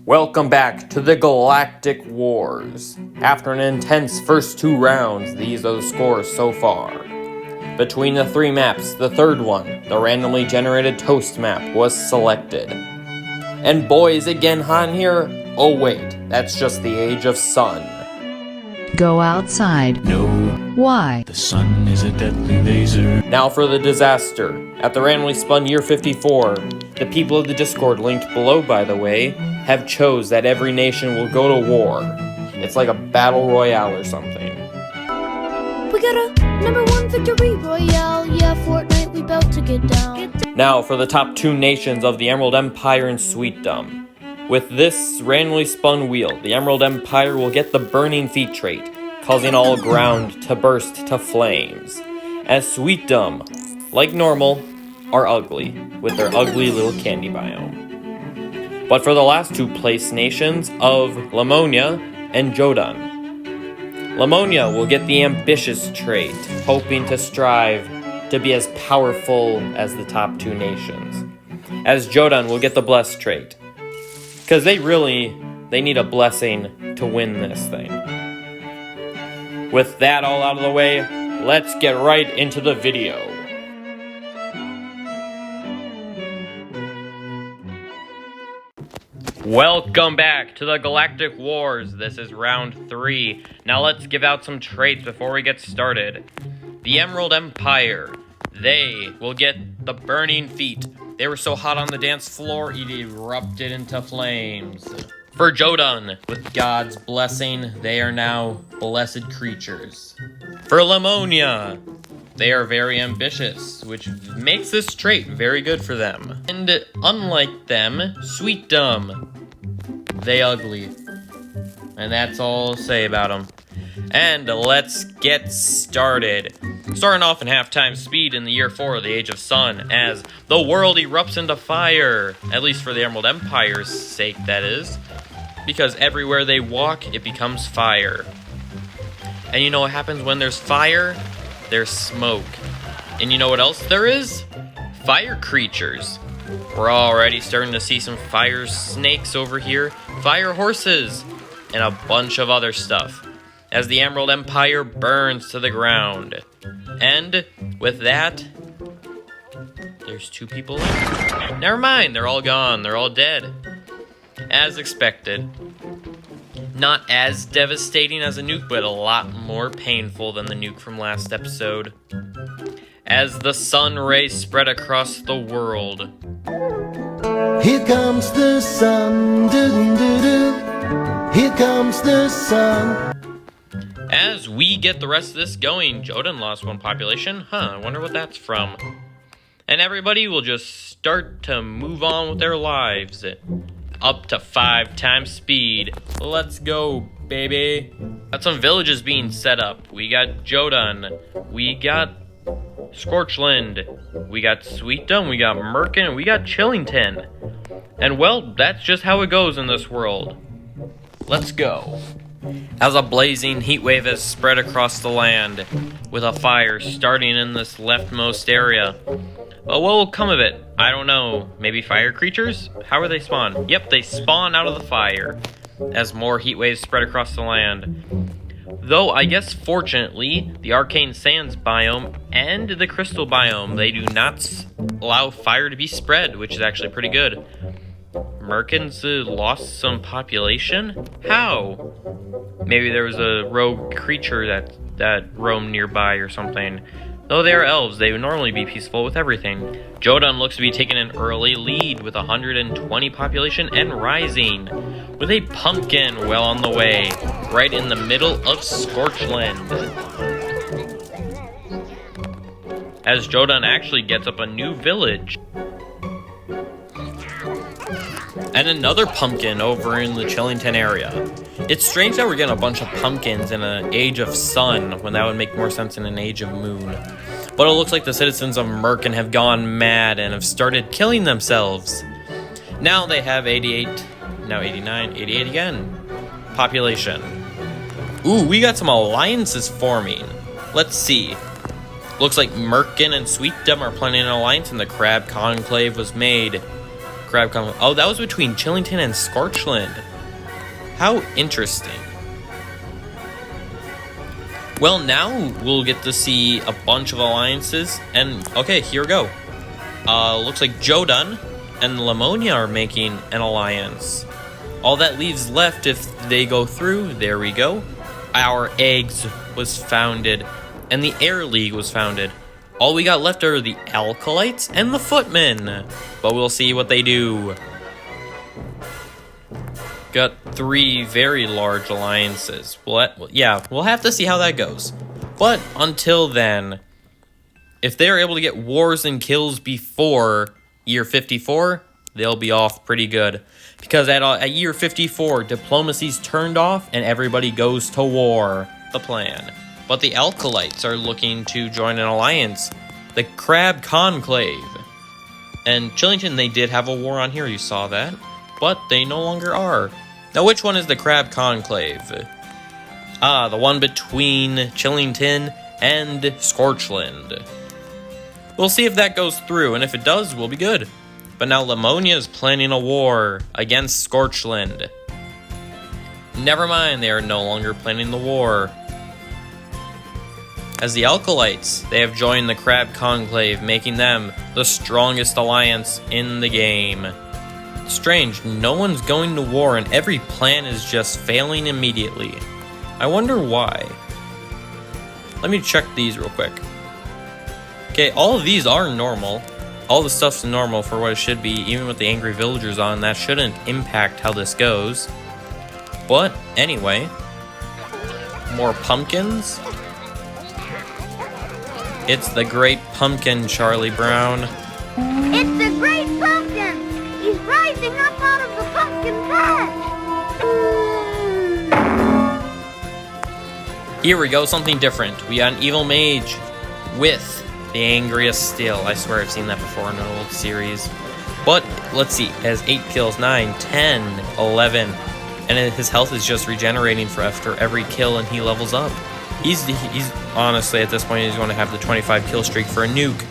Welcome back to the Galactic Wars. After an intense first two rounds, these are the scores so far. Between the three maps, the third one, the randomly generated toast map, was selected. And boy, is it getting hot in here? Oh wait, that's just the age of sun. Go outside. No. Why? The sun is a deadly laser. Now for the disaster. At the randomly spun year 54, the people of the Discord linked below, by the way, have chose that every nation will go to war. It's like a battle royale or something. We got a #1 victory royale. Yeah, Fortnite, we bout to get down. Now for the top two nations of the Emerald Empire and Sweetdom. With this randomly spun wheel, the Emerald Empire will get the Burning Feet trait, causing all ground to burst to flames. As Sweetdom, like normal, are ugly, with their ugly little candy biome. But for the last two place nations of Lamonia and Jodan, Lamonia will get the ambitious trait, hoping to strive to be as powerful as the top two nations. As Jodan will get the blessed trait, because they need a blessing to win this thing. With that all out of the way, let's get right into the video. Welcome back to the Galactic Wars. This is round 3. Now let's give out some traits before we get started. The Emerald Empire. They will get the Burning Feet. They were so hot on the dance floor, it erupted into flames. For Jodan, with God's blessing, they are now blessed creatures. For Lamonia, they are very ambitious, which makes this trait very good for them. And unlike them, Sweetdom, they ugly. And that's all I'll say about them. And let's get started. Starting off in half-time speed in the year 4 of the Age of Sun, as the world erupts into fire. At least for the Emerald Empire's sake, that is. Because everywhere they walk, it becomes fire. And you know what happens when there's fire? There's smoke. And you know what else there is? Fire creatures. We're already starting to see some fire snakes over here, fire horses, and a bunch of other stuff, as the Emerald Empire burns to the ground. And with that, there's 2 people left. Never mind, they're all gone, they're all dead. As expected. Not as devastating as a nuke, but a lot more painful than the nuke from last episode. As the sun rays spread across the world. Here comes the sun, doo-doo-doo. Here comes the sun. As we get the rest of this going, Jodan lost 1 population. I wonder what that's from. And everybody will just start to move on with their lives. Up to 5 times speed. Let's go, baby. Got some villages being set up. We got Jodan. We got Scorchland. We got Sweetdom. We got Merkin. And we got Chillington. And well, that's just how it goes in this world. Let's go. As a blazing heat wave has spread across the land, with a fire starting in this leftmost area. But what will come of it? I don't know. Maybe fire creatures? How are they spawn? Yep, they spawn out of the fire, as more heat waves spread across the land. Though, I guess fortunately, the Arcane Sands biome and the Crystal biome, they do not allow fire to be spread, which is actually pretty good. Merkins lost some population? How? Maybe there was a rogue creature that roamed nearby or something. Though they are elves, they would normally be peaceful with everything. Jodan looks to be taking an early lead with 120 population and rising, with a pumpkin well on the way, right in the middle of Scorchland. As Jodan actually gets up a new village. And another pumpkin over in the Chillington area. It's strange that we're getting a bunch of pumpkins in an Age of Sun, when that would make more sense in an Age of Moon. But it looks like the citizens of Merkin have gone mad and have started killing themselves. Now they have 88, now 89, 88 again. Population. Ooh, we got some alliances forming. Let's see. Looks like Merkin and Sweetdom are planning an alliance and the Crab Conclave was made. crab conflict. Oh, that was between Chillington and Scorchland. How interesting. Well, now we'll get to see a bunch of alliances. And, okay, here we go. Looks like Jodun and Lamonia are making an alliance. All that leaves left if they go through, there we go. Our Eggs was founded, and the Air League was founded. All we got left are the Alkalites and the Footmen. But we'll see what they do. Got 3 very large alliances. Well, yeah, we'll have to see how that goes. But until then, if they're able to get wars and kills before year 54, they'll be off pretty good. Because at year 54, diplomacy's turned off and everybody goes to war. The plan. But the Alkalites are looking to join an alliance. The Crab Conclave. And Chillington, they did have a war on here, you saw that. But they no longer are. Now, which one is the Crab Conclave? Ah, the one between Chillington and Scorchland. We'll see if that goes through, and if it does, we'll be good. But now Lamonia is planning a war against Scorchland. Never mind, they are no longer planning the war. As the Alkalites, they have joined the Crab Conclave, making them the strongest alliance in the game. Strange, no one's going to war and every plan is just failing immediately. I wonder why. Let me check these real quick. Okay, all of these are normal. All the stuff's normal for what it should be, even with the angry villagers on. That shouldn't impact how this goes. But anyway, more pumpkins. It's the Great Pumpkin, Charlie Brown. It's the Great Pumpkin! He's rising up out of the pumpkin patch! Here we go, something different. We got an evil mage with the angriest still. I swear I've seen that before in an old series. But let's see, it has 8 kills, 9, 10, 11. And his health is just regenerating for after every kill and he levels up. He's honestly, at this point, he's going to have the 25 kill streak for a nuke.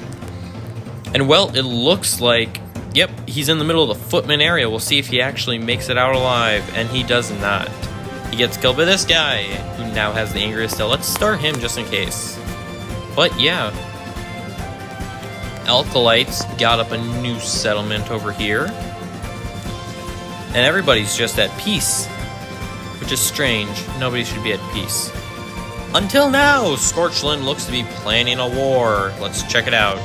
And well, it looks like, yep, he's in the middle of the Footman area. We'll see if he actually makes it out alive, and he does not. He gets killed by this guy, who now has the angriest still. Let's start him just in case. But yeah, Alkalites got up a new settlement over here. And everybody's just at peace, which is strange. Nobody should be at peace. Until now, Scorchland looks to be planning a war. Let's check it out.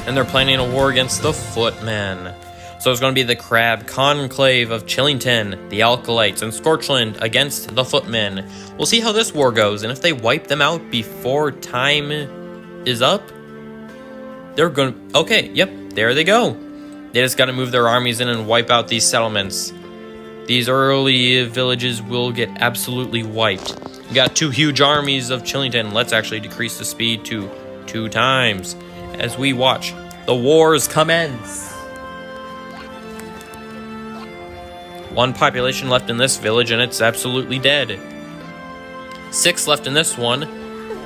And they're planning a war against the Footmen. So it's going to be the Crab Conclave of Chillington, the Alkalites, and Scorchland against the Footmen. We'll see how this war goes, and if they wipe them out before time is up, they're going to... Okay, yep, there they go. They just got to move their armies in and wipe out these settlements. These early villages will get absolutely wiped. We got 2 huge armies of Chillington. Let's actually decrease the speed to 2 times as we watch the wars commence. 1 population left in this village and it's absolutely dead. 6 left in this one.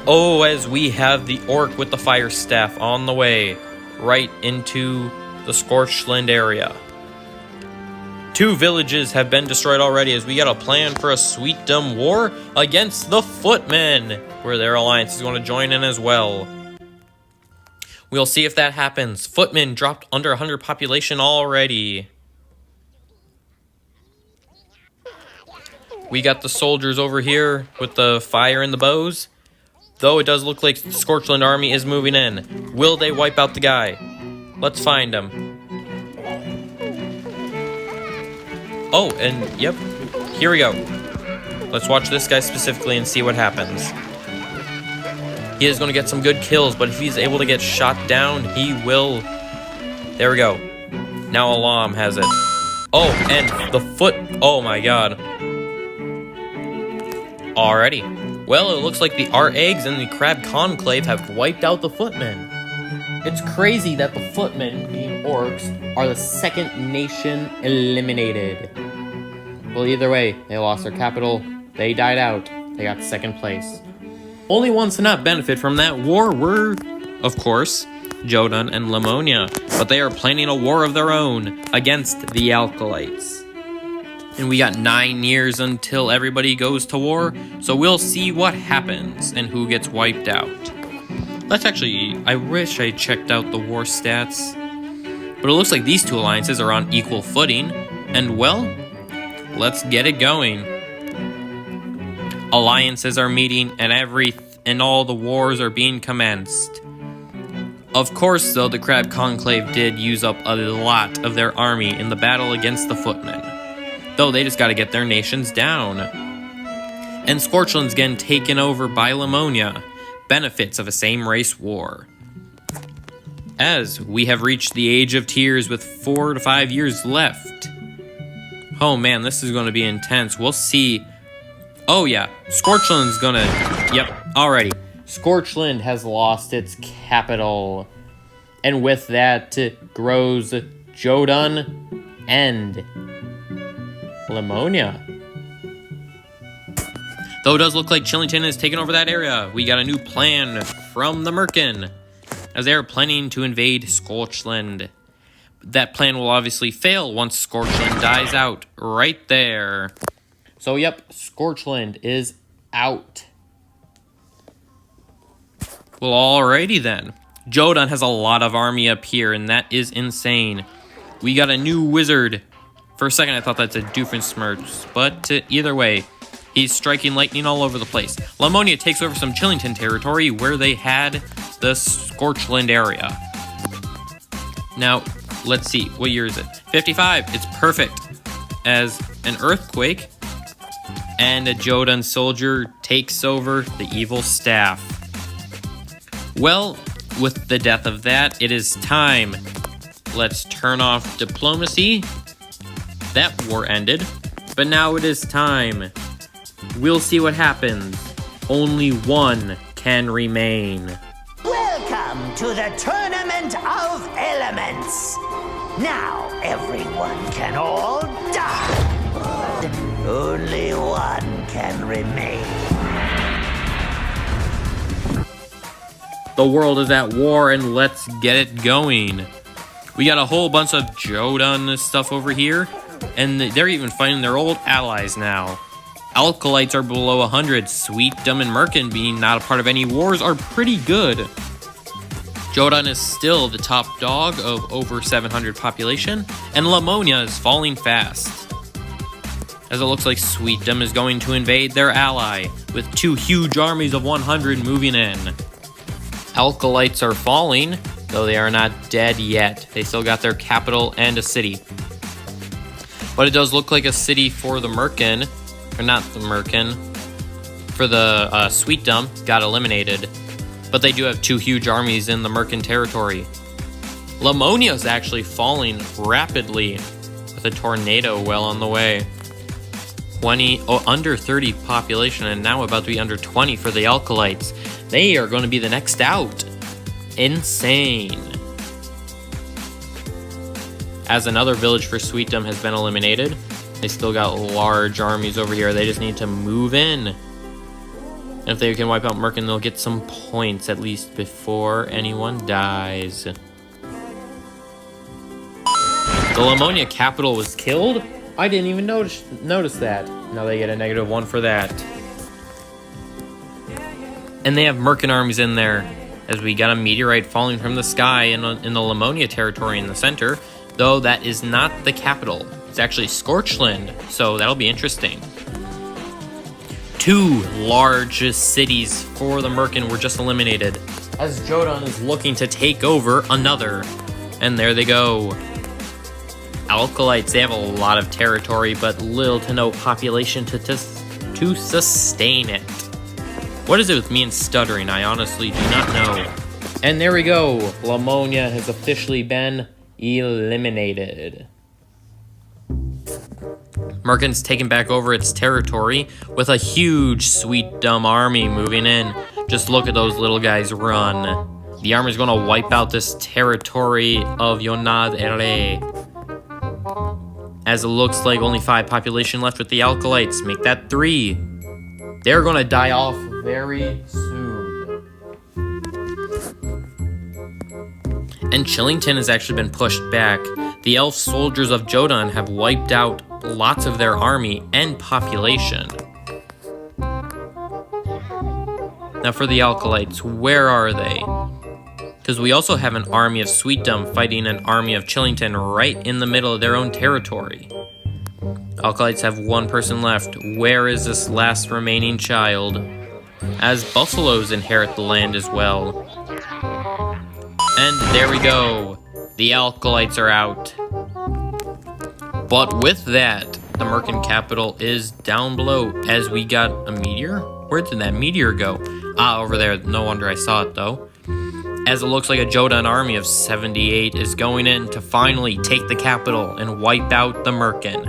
Oh, as we have the orc with the fire staff on the way right into the Scorchland area. 2 villages have been destroyed already as we got a plan for a sweetdom war against the Footmen, where their alliance is going to join in as well. We'll see if that happens. Footmen dropped under 100 population already. We got the soldiers over here with the fire and the bows. Though it does look like the Scorchland army is moving in. Will they wipe out the guy? Let's find him. Oh, and yep, here we go. Let's watch this guy specifically and see what happens. He is going to get some good kills, but if he's able to get shot down, he will... There we go. Now Alam has it. Oh, and the foot... Oh my god. Alrighty. Well, it looks like the Our Eggs and the Crab Conclave have wiped out the Footmen. It's crazy that the Footmen, being orcs, are the second nation eliminated. Well, either way, they lost their capital, they died out, they got 2nd place. Only ones to not benefit from that war were, of course, Jodan and Lamonia, but they are planning a war of their own against the Alkalites. And we got 9 years until everybody goes to war, so we'll see what happens and who gets wiped out. I wish I checked out the war stats, but it looks like these two alliances are on equal footing, and well, let's get it going. Alliances are meeting, and all the wars are being commenced. Of course, though, the Crab Conclave did use up a lot of their army in the battle against the Footmen, though they just got to get their nations down. And Scorchland's getting taken over by Lamonia, benefits of a same-race war. As we have reached the Age of Tears with 4 to 5 years left. Oh man, this is going to be intense. We'll see. Oh yeah, Scorchland's gonna... Yep, alrighty. Scorchland has lost its capital. And with that grows Jodan and Lamonia. Though it does look like Chillington has taken over that area, we got a new plan from the Merkin, as they are planning to invade Scorchland. That plan will obviously fail once Scorchland dies out right there. So yep, Scorchland is out. Well, alrighty then. Jodan has a lot of army up here, and that is insane. We got a new wizard. For a second, I thought that's a Doofenshmirtz, but either way, he's striking lightning all over the place. Lamonia takes over some Chillington territory where they had the Scorchland area. Now, let's see, what year is it? 55, it's perfect. As an earthquake, and a Jodan soldier takes over the evil staff. Well, with the death of that, it is time. Let's turn off diplomacy. That war ended, but now it is time. We'll see what happens. Only one can remain. Welcome to the Tournament of Elements. Now everyone can all die, but only one can remain. The world is at war, and let's get it going. We got a whole bunch of Jodan stuff over here, and they're even fighting their old allies now. Alkalites are below 100. Sweetdom and Merkin, being not a part of any wars, are pretty good. Jodan is still the top dog of over 700 population, and Lamonia is falling fast, as it looks like Sweetdom is going to invade their ally, with 2 huge armies of 100 moving in. Alkalites are falling, though they are not dead yet. They still got their capital and a city. But it does look like a city for the Merkin, or not the Merkin, for the Sweetdom got eliminated. But they do have 2 huge armies in the Merkin territory. Lamonia is actually falling rapidly, with a tornado well on the way. Under 30 population, and now about to be under 20 for the Alkalites. They are going to be the next out. Insane. As another village for Sweetdom has been eliminated, they still got large armies over here. They just need to move in. And if they can wipe out Merkin, they'll get some points, at least before anyone dies. The Lamonia capital was killed? I didn't even notice that. Now they get a -1 for that. And they have Merkin armies in there, as we got a meteorite falling from the sky in the Lamonia territory in the center, though that is not the capital. It's actually Scorchland, so that'll be interesting. 2 large cities for the Merkin were just eliminated, as Jodan is looking to take over another. And there they go. Alkalites, they have a lot of territory, but little to no population to sustain it. What is it with me and stuttering? I honestly do not know. And there we go. Lamonia has officially been eliminated. Merkin's taken back over its territory with a huge Sweetdom army moving in. Just look at those little guys run. The army's going to wipe out this territory of Yonad Ere. As it looks like only 5 population left with the Alkalites. Make that 3. They're going to die off very soon. And Chillington has actually been pushed back. The elf soldiers of Jodan have wiped out lots of their army and population. Now for the Alkalites, where are they? Because we also have an army of Sweetdom fighting an army of Chillington right in the middle of their own territory. Alkalites have one person left. Where is this last remaining child? As buffaloes inherit the land as well. And there we go. The Alkalites are out. But with that, the Merkin capital is down below as we got a meteor? Where did that meteor go? Ah, over there. No wonder I saw it though. As it looks like a Jodan army of 78 is going in to finally take the capital and wipe out the Merkin.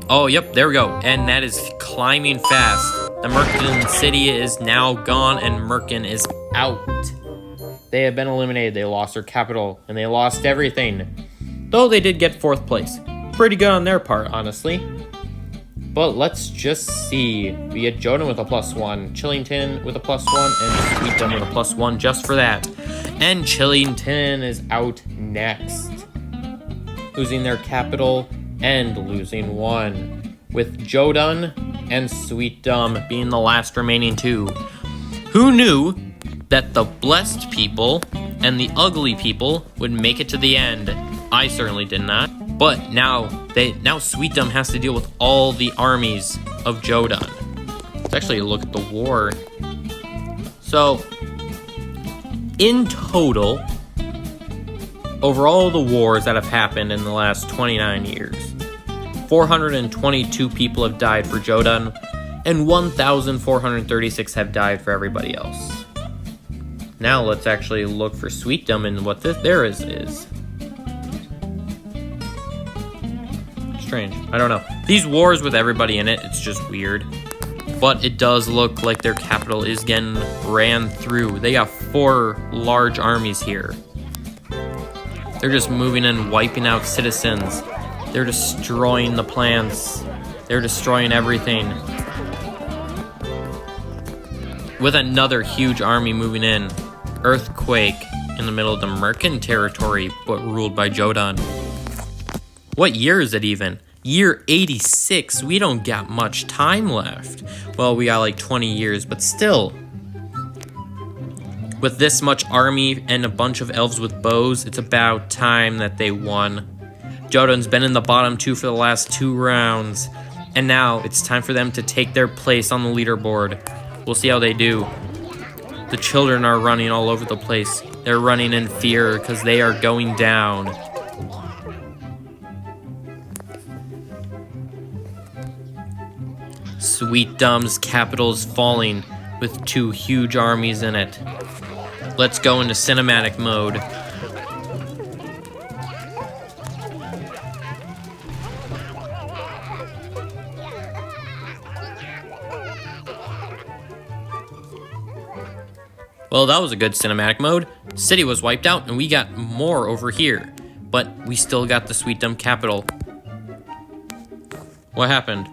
Oh, yep, there we go. And that is climbing fast. The Merkin city is now gone and Merkin is out. They have been eliminated. They lost their capital and they lost everything. Though they did get 4th place. Pretty good on their part, honestly. But let's just see. We get Jodan with a +1, Chillington with a +1, and Sweetdom with a +1 just for that. And Chillington is out next, losing their capital and losing 1, with Jodan and Sweetdom being the last remaining 2. Who knew that the blessed people and the ugly people would make it to the end? I certainly did not. But now Sweetdom has to deal with all the armies of Jodan. Let's actually look at the war. So, in total, over all the wars that have happened in the last 29 years, 422 people have died for Jodan, and 1,436 have died for everybody else. Now let's actually look for Sweetdom and what theirs is. Strange. I don't know. These wars with everybody in it, it's just weird. But it does look like their capital is getting ran through. They got 4 large armies here. They're just moving in, wiping out citizens. They're destroying the plants. They're destroying everything. With another huge army moving in. Earthquake in the middle of the Merkin territory, but ruled by Jodan. What year is it even? Year 86. We don't got much time left. Well, we got like 20 years, but still. With this much army and a bunch of elves with bows, it's about time that they won. Jodan's been in the bottom 2 for the last 2 rounds. And now it's time for them to take their place on the leaderboard. We'll see how they do. The children are running all over the place. They're running in fear because they are going down. Sweetdom's capital is falling with 2 huge armies in it. Let's go into cinematic mode. Well, that was a good cinematic mode. City was wiped out and we got more over here. But we still got the Sweetdom capital. What happened?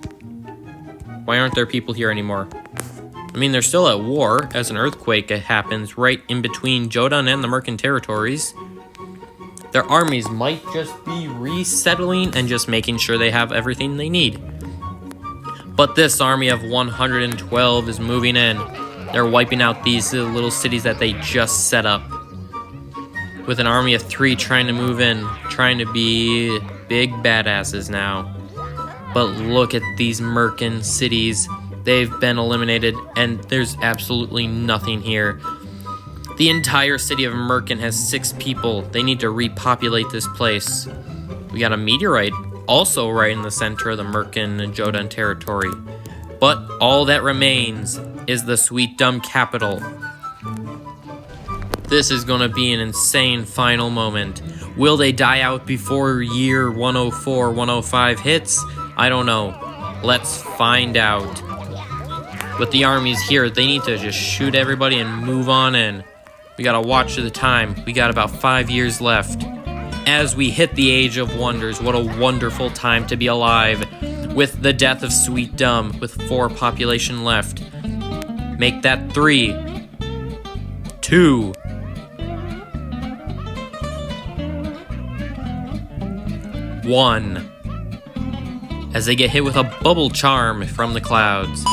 Why aren't there people here anymore? I mean, they're still at war as an earthquake happens right in between Jodan and the Merkin territories. Their armies might just be resettling and just making sure they have everything they need. But this army of 112 is moving in. They're wiping out these little cities that they just set up. With an army of 3 trying to move in, trying to be big badasses now. But look at these Merkin cities. They've been eliminated and there's absolutely nothing here. The entire city of Merkin has 6 people. They need to repopulate this place. We got a meteorite also right in the center of the Merkin and Jodan territory. But all that remains is the Sweetdom capital. This is going to be an insane final moment. Will they die out before year 104, 105 hits? I don't know. Let's find out. With the armies here, they need to just shoot everybody and move on in. We gotta watch the time. We got about 5 years left. As we hit the Age of Wonders, what a wonderful time to be alive. With the death of Sweetdom, with 4 population left. Make that 3, 2, 1. As they get hit with a bubble charm from the clouds.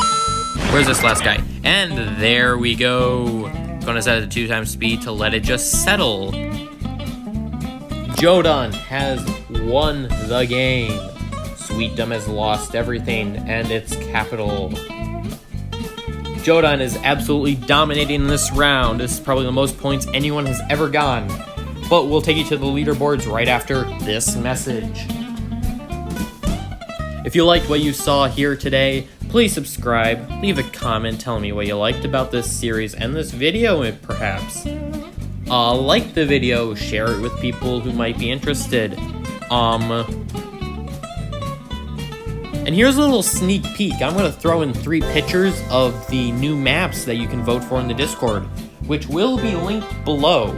Where's this last guy? And there we go. Gonna set it to 2x speed to let it just settle. Jodan has won the game. Sweetdom has lost everything and its capital. Jodan is absolutely dominating this round. This is probably the most points anyone has ever gotten. But we'll take you to the leaderboards right after this message. If you liked what you saw here today, please subscribe, leave a comment telling me what you liked about this series and this video perhaps. Like the video, share it with people who might be interested. And here's a little sneak peek. I'm going to throw in 3 pictures of the new maps that you can vote for in the Discord, which will be linked below.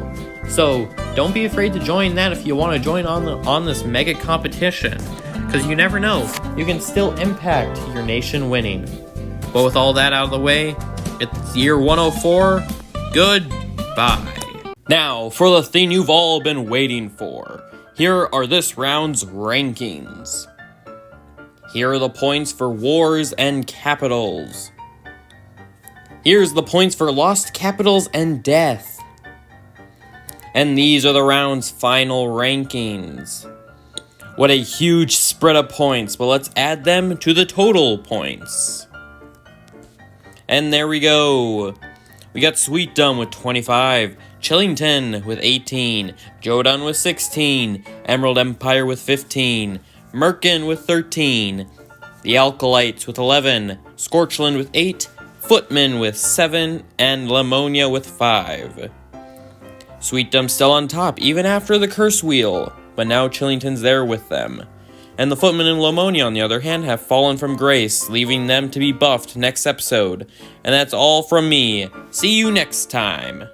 So don't be afraid to join that if you want to join on this mega competition, because you never know, you can still impact your nation winning. But with all that out of the way, it's year 104. Goodbye. Now for the thing you've all been waiting for. Here are this round's rankings. Here are the points for wars and capitals. Here's the points for lost capitals and death. And these are the round's final rankings. What a huge spread of points, but let's add them to the total points. And there we go. We got Sweetdom with 25, Chillington with 18, Jodan with 16, Emerald Empire with 15, Merkin with 13, the Alkalites with 11, Scorchland with 8, Footman with 7, and Lamonia with 5. Sweetdom still on top, even after the curse wheel, but now Chillington's there with them. And the Footman and Lamonia, on the other hand, have fallen from grace, leaving them to be buffed next episode. And that's all from me. See you next time.